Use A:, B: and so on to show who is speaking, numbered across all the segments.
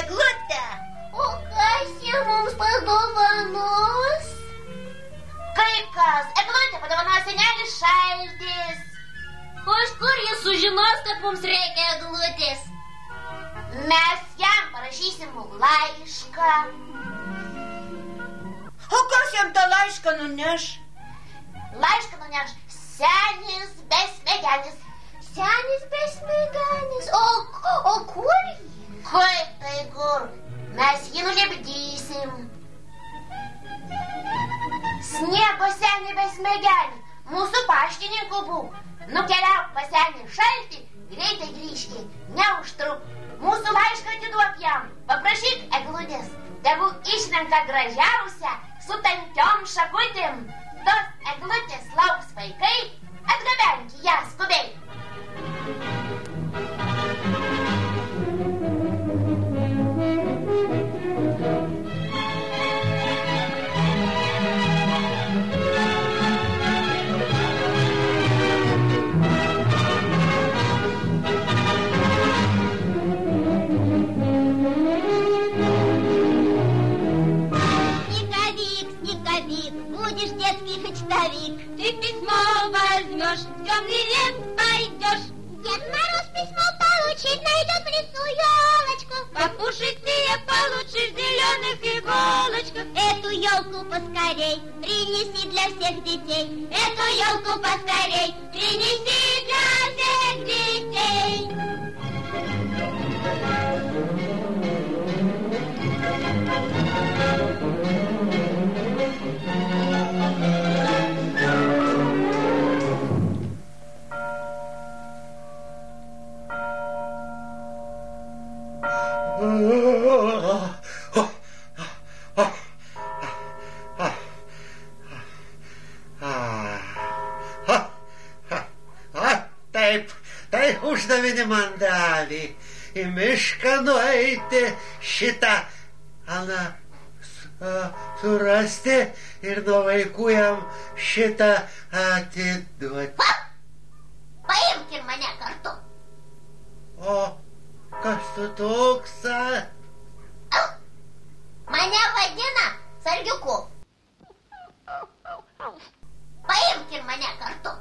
A: eglutę.
B: O kas jie mums padovanos?
A: Kaip kas? Eglutę padovanos senelis Šaltis.
B: O iš kur jis sužinos, kad mums reikia eglutės?
A: Mes jam parašysim laišką.
C: O kas jam tą laišką nuneš?
A: Laišką nuneš senis besmegenis.
B: Senis besmegenis. O kur jį?
A: Kaip tai kur? Mes jį nulipdysim. Sniego senį besmegenį, mūsų paštininkų būk. Nukeliauk pas senį Šaltį, greitai grįžki, neužtruk. Mūsų laišką atiduok jam, paprašyk eglutės. Tegu išrenka gražiausią su tankiom šakutėm. Tos eglutės lauks vaikai, atgabenki ją skubiai.
B: Будешь детский почтовик. Ты письмо возьмешь, в темный лес пойдешь. Дед Мороз письмо получит, найдет в лесу елочку. Попушистее получишь зеленых иголочках. Эту елку поскорей принеси для всех детей. Эту елку поскорей принеси для всех детей.
D: Taip uždavinį man davė į mišką nueiti šitą surasti ir nuo vaikų jam šitą atiduoti.
B: Paimk ir mane kartu.
D: O kas tu toks?
B: Mane vadina Sargiuku. Paimk ir mane kartu.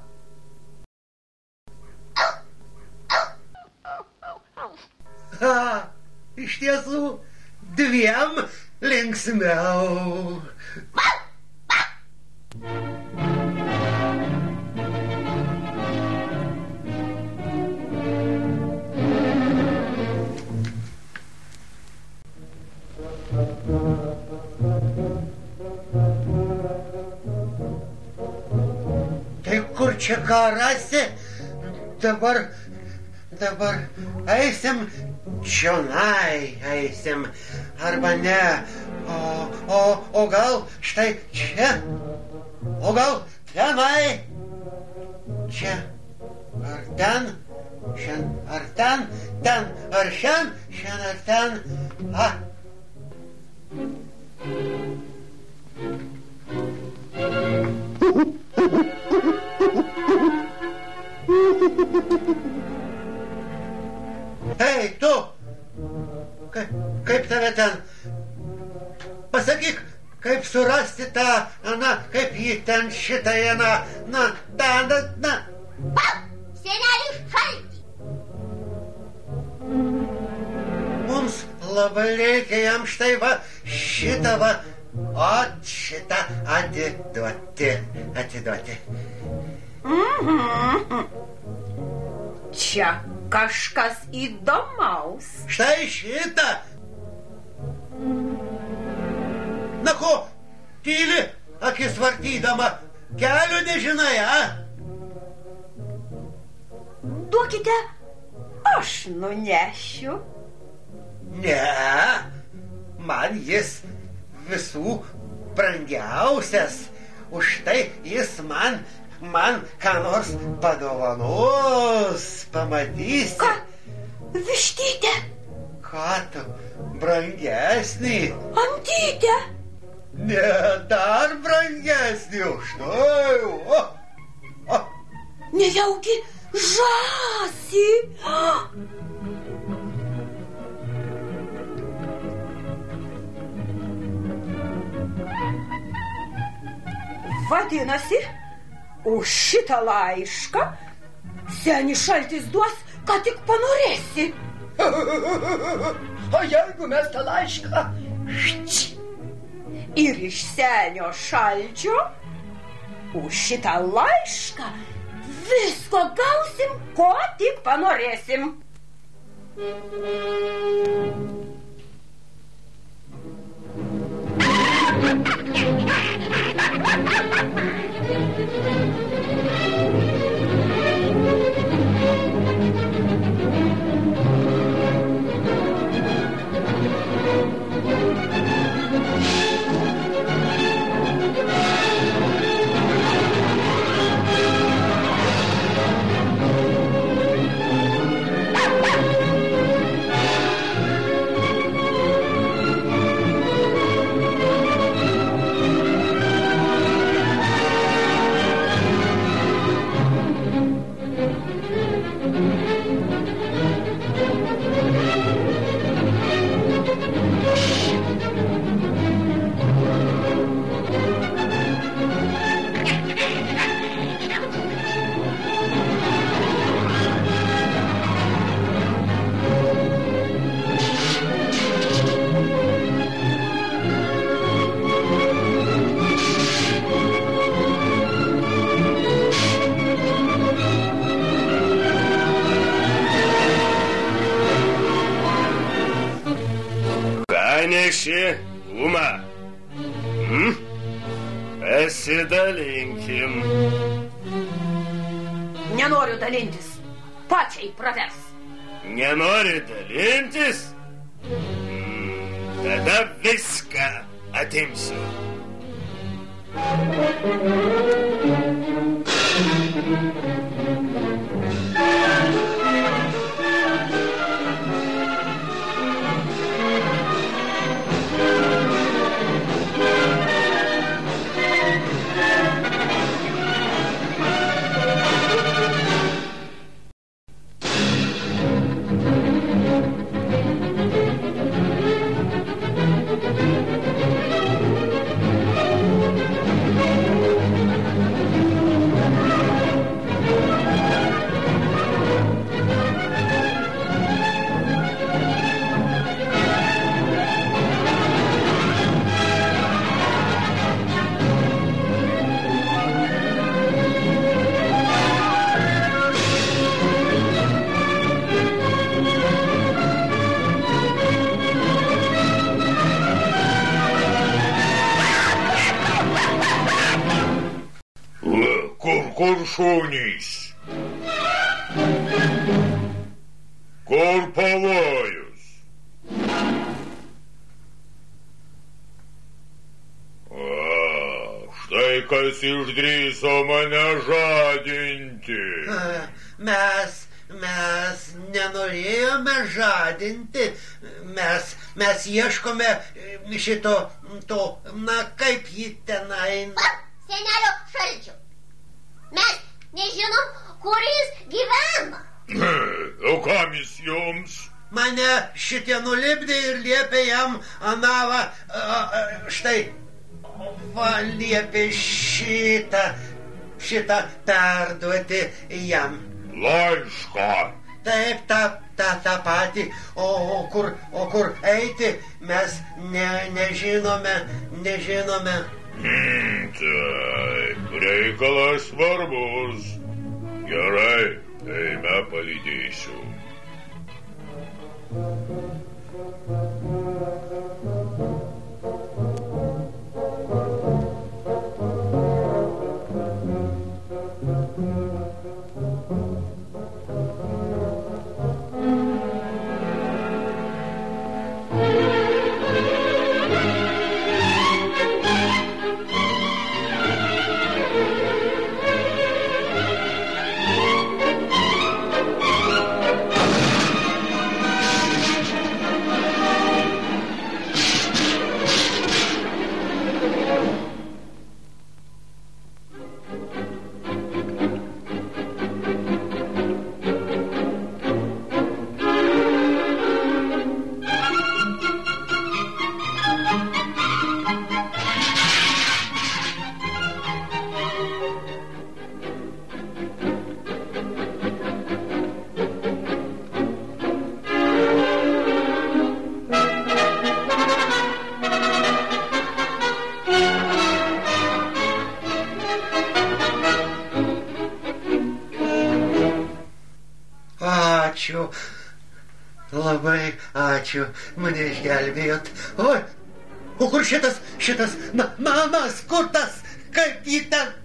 D: Iš tiesų, dviem linksmiau. Tai kur čia ką rasi? Dabar eisim čionai, eisim, arba ne, o gal štai čia, o gal tenai, čia, ar ten, šen, ar ten, ar šen, ar ten, Hei, tu! Kaip tave ten? Pasakyk, kaip surasti tą, kaip jį ten šitai,
B: Senelį Šaltį.
D: Mums labai reikia jam štai šitą šitą atiduoti.
C: Čia kažkas įdomaus.
D: Štai šitą. Na ko, tyli, akis vartydama, kelio nežinai,
C: Duokite, aš nunešiu.
D: Ne, man jis visų brangiausias. Už tai jis man ką nors padovanos, pamatysi.
C: Ką? Vištytę?
D: Ką tu, brangesnį?
C: Antytę?
D: Ne, dar brangesnį už tai.
C: Nejaugi žąsį? Vadinasi, už šitą laišką senis šaltis duos, ką tik panorėsi.
E: O jeigu mes tą laišką
C: ir iš senio šalčio už šitą laišką visko gausim, ko tik panorėsim.
F: Neši, Uma. Pasidalinkim.
C: Nenoriu dalintis. Pačiai pravers.
F: Nenori dalintis? Tada viską atimsiu.
G: Kur šunys? Kur pavojus? Štai kas išdrįso mane žadinti.
D: Mes nenorėjome žadinti. Mes ieškome šito, kaip jį tenai.
B: Senelio šalčio. Mes nežinom, kur jis gyvena.
G: O kam jis jums?
D: Mane šitie nulipdė ir liepė jam štai, liepė šitą perduoti jam.
G: Laišką.
D: Taip, tą patį. O kur eiti, mes nežinome.
G: Taip, reikalas svarbus. Gerai, eime palydėsiu.
D: Labai ačiū, mane išgelbėjot. Oi, o kur šitas, mano skutas, kaip jį ten?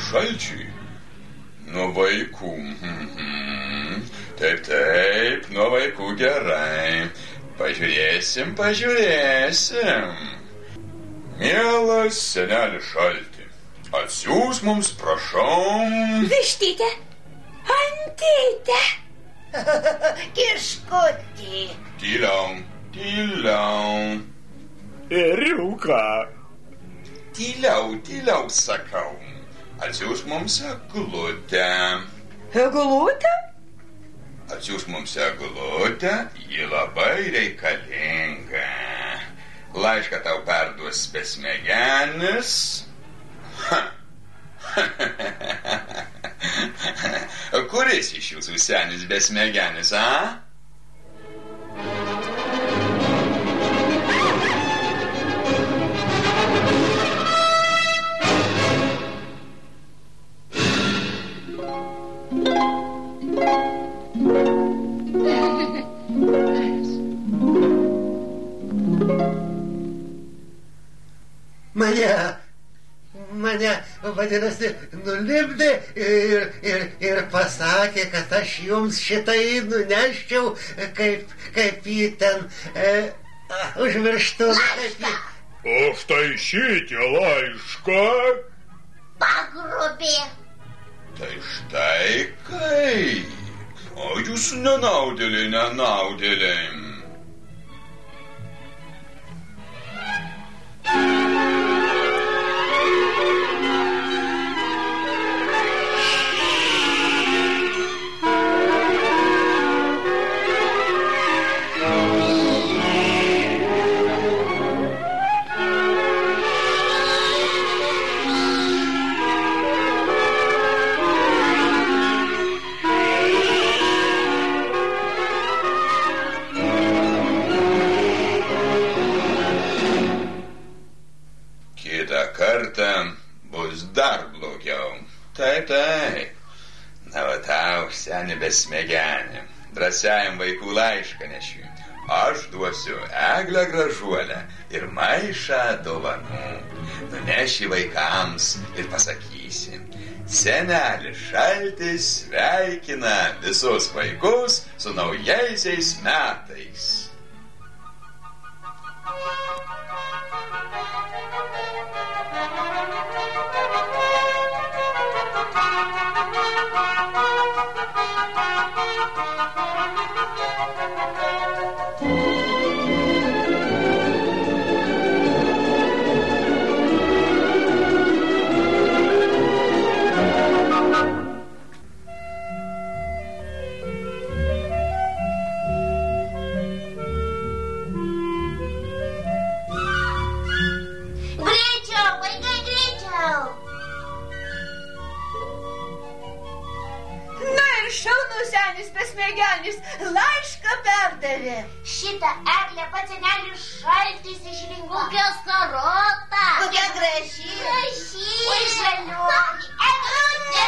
H: Šalčiui. Nuo vaikų. Taip, nuo vaikų gerai. Pažiūrėsim. Mielas seneli Šalti, atsiųs mums, prašau...
B: Vištytę, Antytę, Kiškutį.
H: Tyliau.
F: Ėriuką.
H: Tyliau, sakau. Atsiųs mums eglutę.
C: Eglutę?
H: Atsiųs mums eglutę, ji labai reikalinga. Laišką tau perduos besmegenis. Kuris iš jūsų senis besmegenis, a?
D: Mane, vadinasi, nulipdė ir pasakė, kad aš jums šitai nuneščiau, kaip jį ten užmirštų.
G: O štai šitie laišką.
B: Pagrobė.
H: Tai štai kaip. O jūs nenaudėliai. Bus dar blogiau. Taip. Na, va tau, seni besmegenį. Drąsiajam vaikų laišką nešiu. Aš duosiu eglę gražuolę ir maišą dovanų. Nuneši vaikams ir pasakysi. Senelis Šaltis sveikina visus vaikus su naujaisiais metais.
B: Laišką perdavė.
A: Šitą eglę pats senelis Šaltis išrinko.
B: Kokia storota.
A: Kokia graži. Oi, žaliuoji. Eglutė,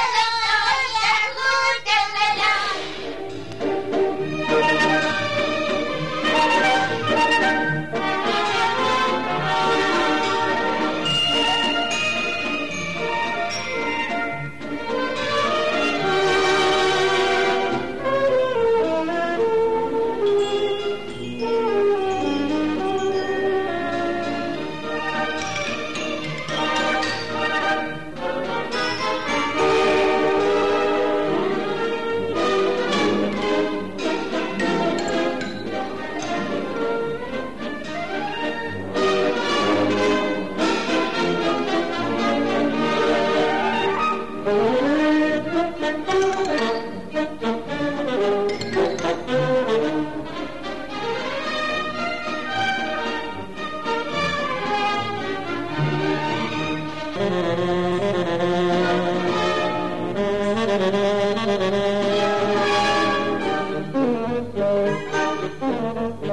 B: Thank you.